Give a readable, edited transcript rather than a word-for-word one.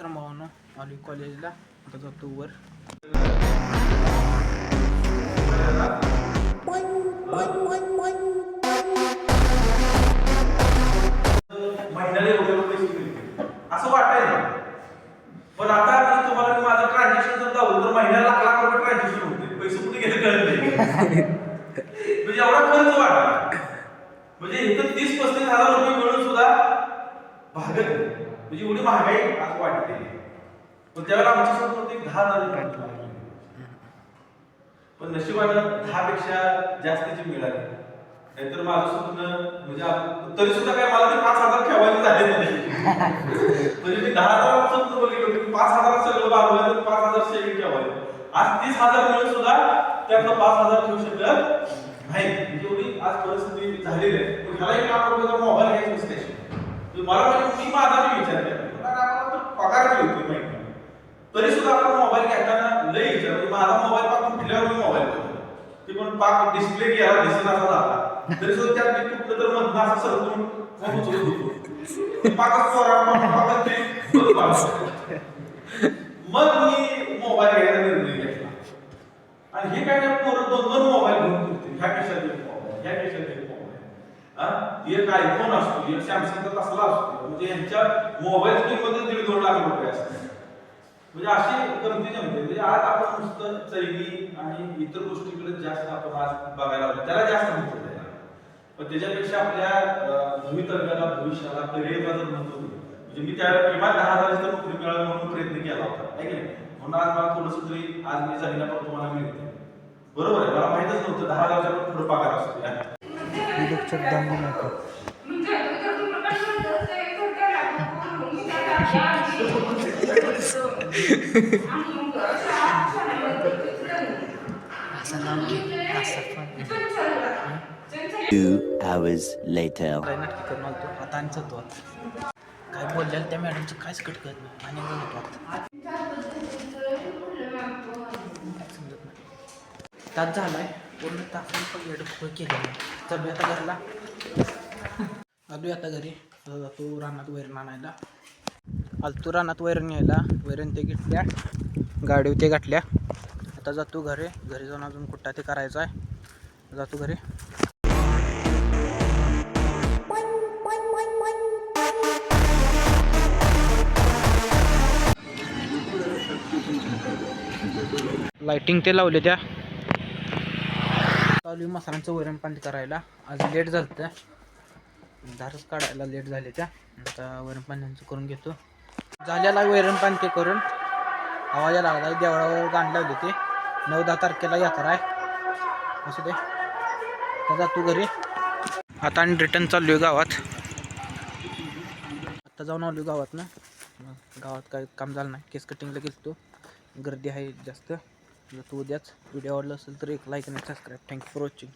मित्रांनो आलो कॉलेजला, आता जातो वर. महिन्याला एवढे पैसे मिळतील असं वाटायला. पण आता तुम्हाला माझं ट्रान्झॅक्शन जर दाखवलं तर महिन्याला लाख लाख रुपये ट्रान्झॅक्शन होते. पैसे कुठे गेले कळत नाही. म्हणजे एवढा खर्च वाढला. म्हणजे इथं 30-35 हजार रुपये मिळून सुद्धा भागत नाही. म्हणजे एवढी महागाई आज वाढली. पण त्यावेळेला आमची स्वप्न होती 10,000 पण नशिबानं 10 पेक्षा जास्तीची मिळाली. नाहीतर माझं स्वप्न म्हणजे तरी सुद्धा काय मला ते 5,000 ठेवायचे झाले नाही. म्हणजे मी 10,000 स्वप्न बघितलं, 5,000 सगळं बाजूला तर 5,000 सेविंग ठेवायचं. आज 30,000 मिळून सुद्धा त्यातलं 5,000 ठेवू शकत नाही. म्हणजे एवढी आज परिस्थिती झालेली आहे. ह्याला 1 लाख रुपयाचा मोबाईल घ्यायचा नसते. मला म्हणजे मी माझा विचार केला, मला तर पगार मिळतो माहिती, तरी सुद्धा आपण मोबाईल घेताना लई विचार. म्हणजे माझा मोबाईल पाहून फिरल्यावर मी मोबाईल बघतो. ते पण पाक डिस्प्ले गेला दिसत असा झाला तरी सुद्धा त्यात मी कुठलं तर मधनं असं सरकून फोन उचलत होतो. पाकच पोरा मग मी मोबाईल घ्यायचा निर्णय घेतला. आणि हे काय नाही, पोरं 2-2 मोबाईल घेऊन फिरते. ह्या खिशात एक मोबाईल, ह्या खिशात एक मोबाईल, एक आयफोन असतो, एक सॅमसंगचा तसला असतो. म्हणजे यांच्या मोबाईल स्क्रीनमध्ये 1.5-2 लाख रुपये असतात. म्हणजे अशी गमती जमते. म्हणजे आज आपण नुसतं चैनी आणि इतर गोष्टीकडे जास्त आपण आज बघायला लागलो, त्याला जास्त महत्त्व द्यायला. पण त्याच्यापेक्षा आपल्या भवितव्याला, भविष्याला, करिअरला जर महत्त्व दिलं, म्हणजे मी त्यावेळेला किमान 10,000 तर नोकरी मिळावी म्हणून प्रयत्न केला होता, आहे की नाही. म्हणून आज मला थोडंसं तरी आज मी जगण्यापर्यंत तुम्हाला मिळते. बरोबर आहे, मला माहितच नव्हतं 10,000च्या पण पुढे पगार असतो. Two hours later. नाटकी करून आलतो, आता आणि जातो. काय बोललेलं त्या मॅडमची काहीच कटकत नाही आणि जातो आता. समजत नाही. तास झालाय, पूर्ण तासाने पण येडखोळ केलं. चल आता घरला आलो. आता घरी जातो रानात वैरण आणायला. आलतो रानात वैरण यायला, वैरण ते घेतल्या, गाडीवर ते गाठल्या. आता जातो घरी जाऊन अजून कुठं ते करायचं आहे. जातो घरी. लाइटिंग ते लावले त्या. चालू मसाल्यांचं वैरण पाणी करायला. आज लेट झालं, धारच काढायला लेट झाले त्या. आता वैरण पाण्याचं करून घेतो. झालेला वैरण पाणी ते करून आवाज लागला. देवळावर गाण लावले ते. 9-10 तारखेला यात्रा आहे. असं ते आता जातो घरी. आता आणि रिटर्न चाललोय गावात. आता जाऊन आलो गावात ना. गावात काय काम झालं नाही, केस कटिंगला गेलतो. गर्दी आहे जास्त. तू उद्याच व्हिडिओ आवडला असेल तर एक लाईक आणि सबस्क्राईब. Thank you for watching.